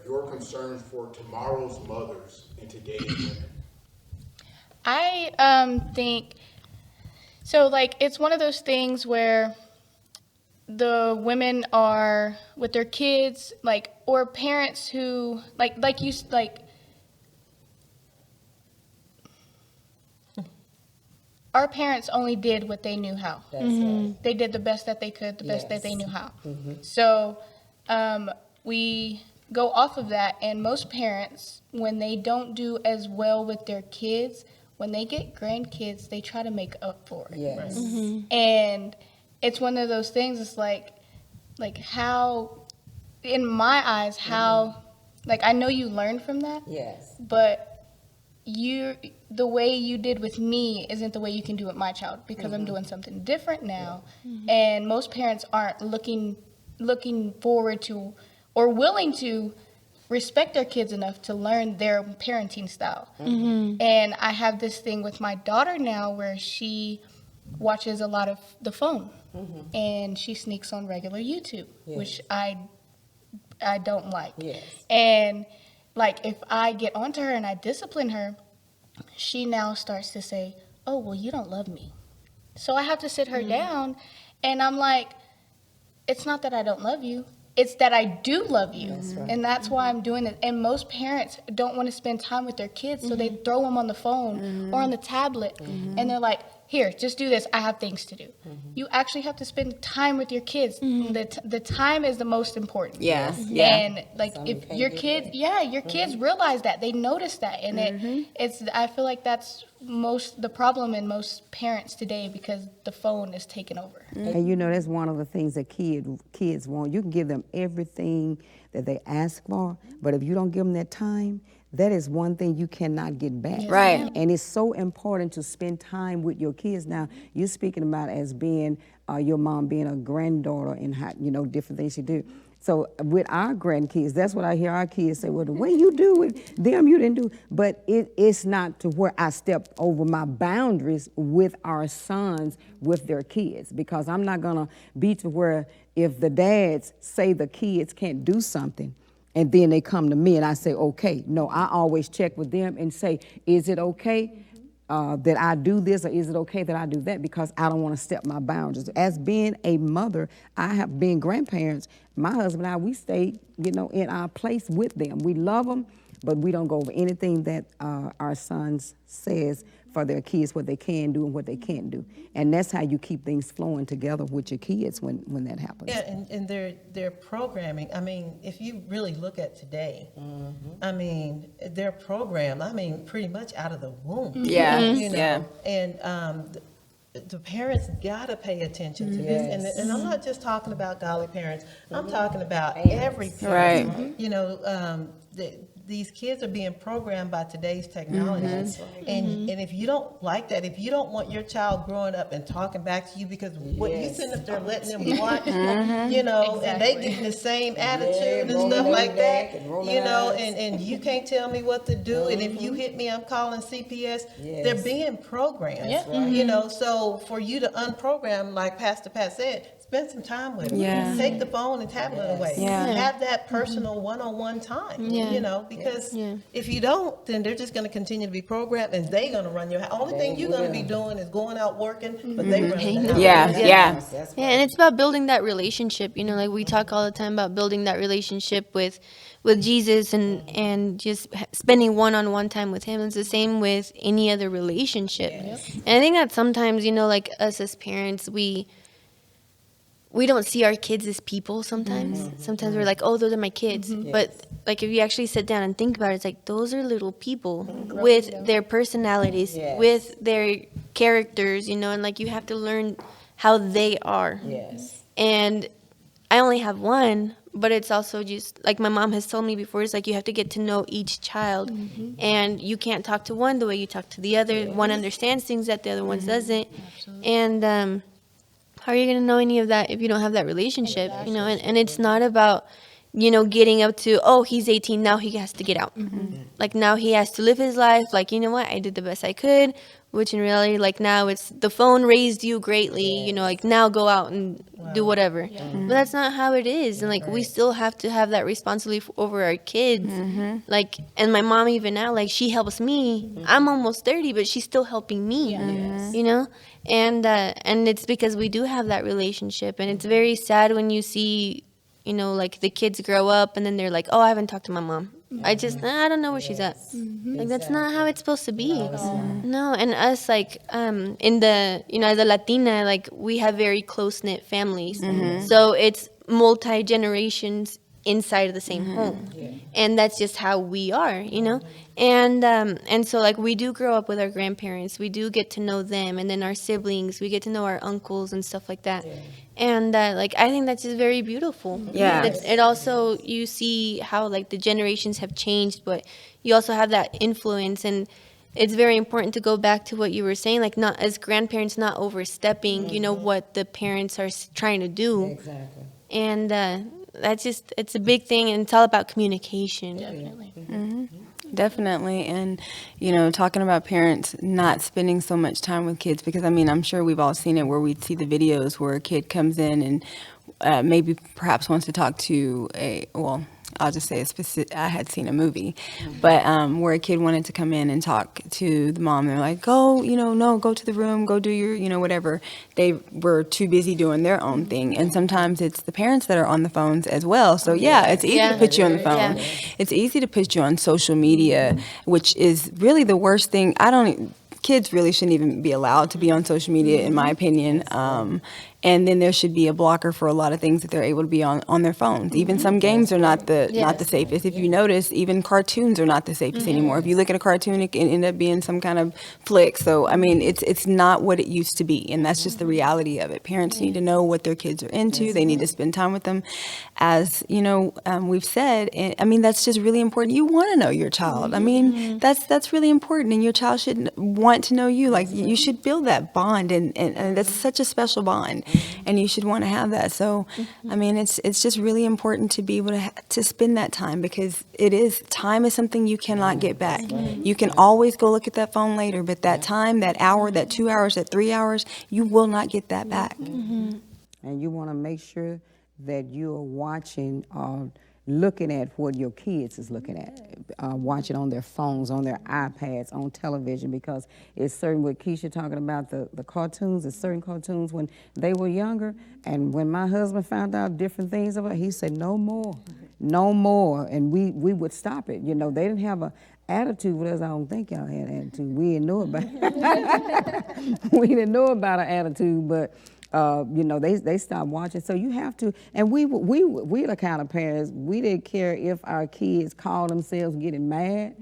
your concerns for tomorrow's mothers and today's women? I think so. Like, it's one of those things where the women are with their kids, like, or parents who like our parents only did what they knew how. That's right. They did the best that they could, the best that they Yes. knew how. So we go off of that, and most parents, when they don't do as well with their kids, when they get grandkids, they try to make up for it. Yes. And it's one of those things. It's like how, in my eyes, how, like, I know you learned from that, Yes. but the way you did with me isn't the way you can do with my child, because I'm doing something different now. And most parents aren't looking forward to or willing to respect their kids enough to learn their parenting style. And I have this thing with my daughter now where she watches a lot of the phone, and she sneaks on regular YouTube, which I don't like. Yes. And like, if I get onto her and I discipline her, she now starts to say, "Oh, well, you don't love me." So I have to sit her down, and I'm like, it's not that I don't love you. It's that I do love you. That's right. And that's why I'm doing it. And most parents don't want to spend time with their kids, so they throw them on the phone or on the tablet. And they're like, here, just do this. I have things to do. You actually have to spend time with your kids. The time is the most important. Yeah. And like, Some if can't your get kids, your kids realize that, they notice that, and it's. I feel like that's the problem in most parents today, because the phone is taking over. And you know, that's one of the things that kids want. You can give them everything that they ask for, but if you don't give them that time, that is one thing you cannot get back. Right. And it's so important to spend time with your kids. Now, you're speaking about as being your mom being a granddaughter and how, you know, different things you do. So with our grandkids, that's what I hear our kids say, well, the way you do with them, you didn't do. But it's not to where I step over my boundaries with our sons, with their kids, because I'm not gonna be to where if the dads say the kids can't do something, and then they come to me and I say, okay. No, I always check with them and say, is it okay that I do this, or is it okay that I do that? Because I don't want to step my boundaries. As being a mother, I have been grandparents. My husband and I, we stay, you know, in our place with them. We love them, but we don't go over anything that our sons says for their kids, what they can do and what they can't do. And that's how you keep things flowing together with your kids when that happens. Yeah, and their programming, I mean, if you really look at today, I mean, their program, I mean, pretty much out of the womb. Yeah, You know? yeah. And the parents gotta pay attention to this. And I'm not just talking about godly parents, I'm talking about every parent. Right. You know, these kids are being programmed by today's technology. And if you don't like that, if you don't want your child growing up and talking back to you, because what you sitting up there letting them watch, you know, and they getting the same attitude and stuff like that, you know, and you can't tell me what to do. And if you hit me, I'm calling CPS. They're being programmed. You know, so for you to unprogram, like Pastor Pat said, spend some time with them. Yeah. Take the phone and tablet away. Yeah. Have that personal one-on-one time. You know, because if you don't, then they're just going to continue to be programmed, and they're going to run your house. Only thing you're going to be doing is going out working, but they run the house. Yeah. And it's about building that relationship. You know, like we talk all the time about building that relationship with Jesus and just spending one-on-one time with him. It's the same with any other relationship. And I think that sometimes, you know, like us as parents, we don't see our kids as people sometimes. Sometimes we're like, oh, those are my kids. But like if you actually sit down and think about it, it's like those are little people with their personalities, with their characters, you know, and like you have to learn how they are. And I only have one, but it's also just like my mom has told me before, it's like you have to get to know each child, and you can't talk to one the way you talk to the other. One understands things that the other one doesn't. And how are you going to know any of that if you don't have that relationship? You know, and it's not about getting up to, oh, he's 18, now he has to get out. Like, now he has to live his life. Like, you know what? I did the best I could, which in reality, like, now it's the phone raised you greatly, like, now go out and do whatever. But that's not how it is. And, like, we still have to have that responsibility over our kids. Like, and my mom, even now, like, she helps me. I'm almost 30, but she's still helping me, and it's because we do have that relationship. And it's very sad when you see, like, the kids grow up and then they're like, oh, I haven't talked to my mom. I don't know where she's at. Like, that's not how it's supposed to be. No, and us, like, in the, the Latina, like, we have very close-knit families. So it's multi-generations inside of the same home. And that's just how we are, And so, like, we do grow up with our grandparents. We do get to know them. And then our siblings. We get to know our uncles and stuff like that. And, like, I think that's just very beautiful. Yeah. It also, you see how, like, the generations have changed, but you also have that influence. And it's very important to go back to what you were saying, like, not as grandparents, not overstepping, what the parents are trying to do. Exactly. And that's just, it's a big thing, and it's all about communication. Definitely. Definitely. And, talking about parents not spending so much time with kids, because, I'm sure we've all seen it where we see the videos where a kid comes in and maybe perhaps wants to talk to I'll just say I had seen a movie, but where a kid wanted to come in and talk to the mom. They're like, go to the room, go do your, whatever. They were too busy doing their own thing. And sometimes it's the parents that are on the phones as well. So it's easy to put you on the phone. It's easy to put you on social media, which is really the worst thing. Kids really shouldn't even be allowed to be on social media, in my opinion. And then there should be a blocker for a lot of things that they're able to be on their phones. Even some games are not the safest. If you notice, even cartoons are not the safest anymore. If you look at a cartoon, it can end up being some kind of flick. So, it's not what it used to be. And that's just the reality of it. Parents need to know what their kids are into. They need to spend time with them. As, we've said, that's just really important. You want to know your child. That's really important. And your child should want to know you. Like, you should build that bond. And that's such a special bond. And you should want to have that. So, it's just really important to be able to spend that time, because time is something you cannot get back. You can always go look at that phone later, but that time, that hour, that 2 hours, that 3 hours, you will not get that back. And you want to make sure that you're watching looking at what your kids is looking at, watching on their phones, on their iPads, on television, because it's certain what Keisha talking about, the cartoons, there's certain cartoons when they were younger, and when my husband found out different things about it, he said, no more, and we would stop it. They didn't have a attitude with us. I don't think y'all had an attitude. We didn't know about it. We didn't know about an attitude, but they stopped watching. So you have to, and we the kind of parents, we didn't care if our kids called themselves getting mad,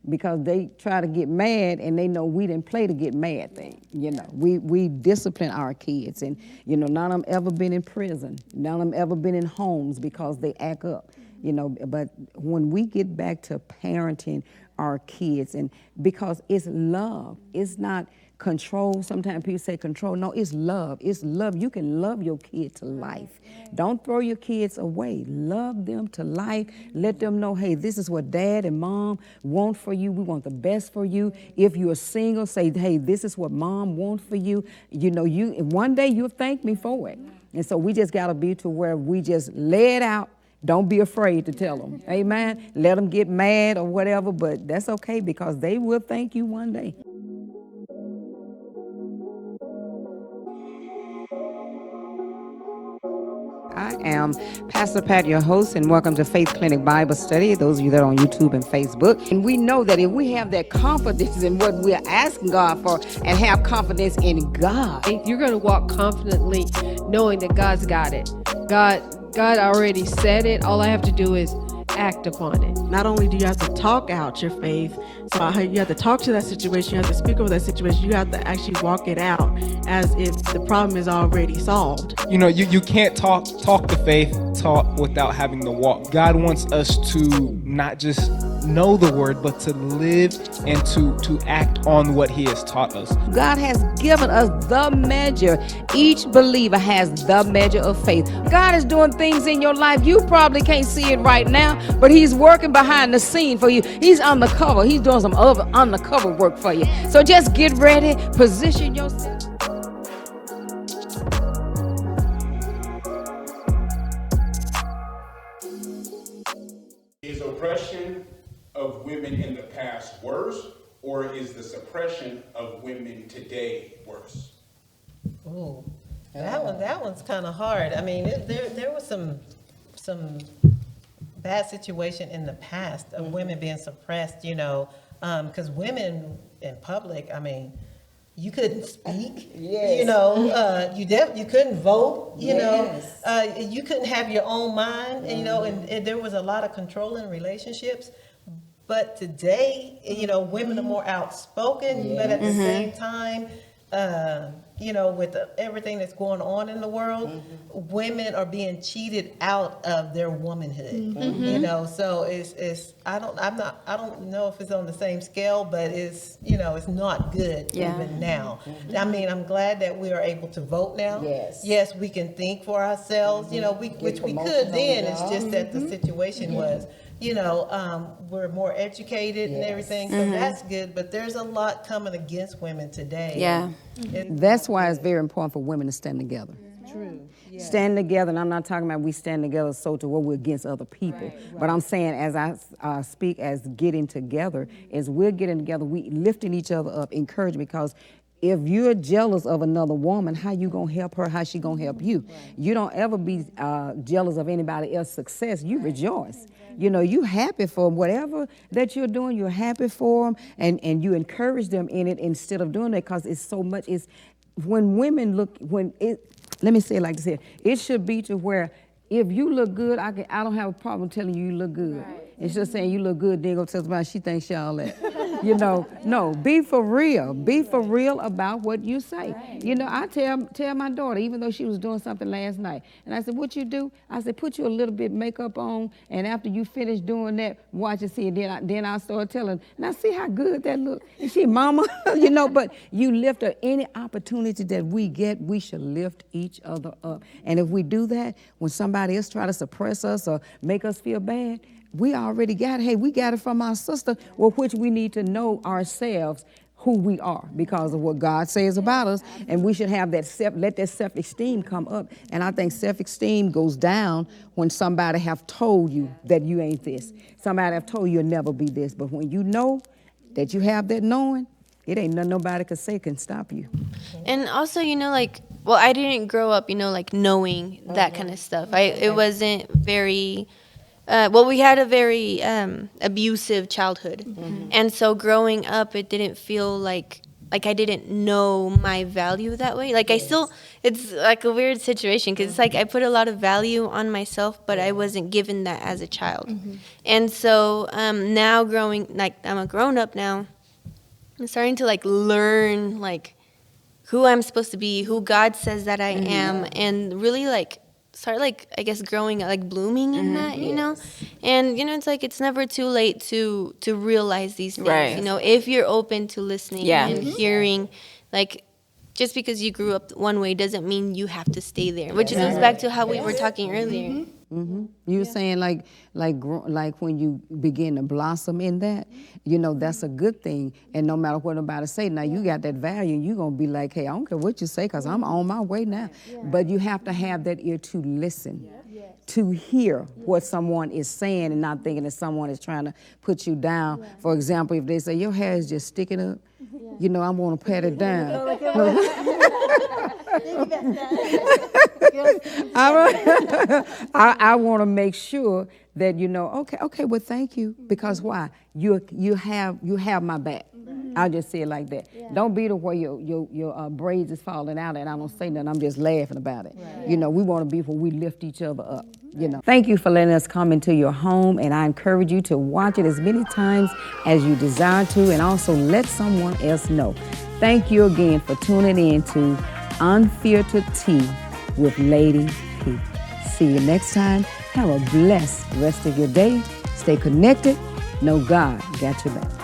because they try to get mad and they know we didn't play to get mad thing. We discipline our kids, and none of them ever been in prison. None of them ever been in homes because they act up. But when we get back to parenting our kids, and because it's love, it's not control. Sometimes people say control. No, it's love. It's love. You can love your kid to life. Don't throw your kids away. Love them to life. Let them know, hey, this is what dad and mom want for you. We want the best for you. If you're single, say, hey, this is what mom wants for you. One day you'll thank me for it. And so we just got to be to where we just lay it out. Don't be afraid to tell them. Amen. Let them get mad or whatever, but that's okay, because they will thank you one day. I am Pastor Pat, your host, and welcome to Faith Clinic Bible Study, those of you that are on YouTube and Facebook. And we know that if we have that confidence in what we're asking God for and have confidence in God, you're going to walk confidently knowing that God's got it. God already said it. All I have to do is act upon it. Not only do you have to talk out your faith, so you have to talk to that situation, you have to speak over that situation, you have to actually walk it out as if the problem is already solved. You can't talk the faith, talk without having the walk. God wants us to not just know the word, but to live and to act on what he has taught us. God has given us the measure. Each believer has the measure of faith. God is doing things in your life. You probably can't see it right now, but he's working behind the scene for you. He's undercover. He's doing some other undercover work for you. So just get ready, position yourself. Is oppression of women in the past worse, or is the suppression of women today worse? Ooh, that one's kind of hard. I mean, there was some bad situation in the past of women being suppressed, because women in public, I mean, you couldn't speak, Yes. you couldn't vote, you couldn't have your own mind, and there was a lot of controlling relationships. But today, women are more outspoken, but at the same time, with everything that's going on in the world, women are being cheated out of their womanhood. So I don't know if it's on the same scale, but it's not good even now. I mean, I'm glad that we are able to vote now. Yes, we can think for ourselves, which we could then. It's just that the situation was, we're more educated and everything, so that's good. But there's a lot coming against women today. Yeah. That's why it's very important for women to stand together. True. Stand together, and I'm not talking about we stand together so to where we're against other people. But I'm saying, as I speak as getting together, as we're getting together, we lifting each other up, encouraging, because if you're jealous of another woman, how you gonna help her? How she gonna help you? You don't ever be jealous of anybody else's success. You rejoice. You happy for whatever that you're doing. You're happy for them, and you encourage them in it instead of doing it, because it's so much. It's when women look Let me say it like this here. It should be to where if you look good, I don't have a problem telling you look good. Right. It's just saying you look good, then go tell somebody she thinks she all that. No, be for real. Be for real about what you say. Right. I tell my daughter, even though she was doing something last night, and I said, what you do? I said, put you a little bit makeup on, and after you finish doing that, watch and see. And then I started telling her, now see how good that look. And she, mama, but you lift her. Any opportunity that we get, we should lift each other up. And if we do that, when somebody else try to suppress us or make us feel bad, we already got it. Hey, we got it from our sister, which we need to know ourselves who we are because of what God says about us. And we should have let that self-esteem come up. And I think self-esteem goes down when somebody have told you that you ain't this. Somebody have told you you'll never be this. But when you know that you have that knowing, it ain't nothing nobody can say can stop you. And also, I didn't grow up, knowing that kind of stuff. It wasn't very... we had a very abusive childhood. And so growing up, it didn't feel like I didn't know my value that way. It's like a weird situation because it's like I put a lot of value on myself, but I wasn't given that as a child. And so now I'm a grown up now, I'm starting to learn who I'm supposed to be, who God says that I am, and really start I guess growing blooming in that, and it's it's never too late to realize these things, right. If you're open to listening and hearing, just because you grew up one way doesn't mean you have to stay there, which goes back to how we were talking earlier. You were saying like when you begin to blossom in that, that's a good thing. And no matter what nobody say, now you got that value, and you're going to be like, hey, I don't care what you say because I'm on my way now. But you have to have that ear to listen, to hear what someone is saying and not thinking that someone is trying to put you down. For example, if they say, your hair is just sticking up, I want to pat it down. I want to make sure that okay, well, thank you, because why? You have my back. I'll just say it like that. Don't be the way your braids is falling out and I don't say nothing. I'm just laughing about it. We want to be where we lift each other up. Thank you for letting us come into your home, and I encourage you to watch it as many times as you desire to, and also let someone else know. Thank you again for tuning in to Unfiltered Tea with Lady P. See you next time. Have a blessed rest of your day. Stay connected know God got your back.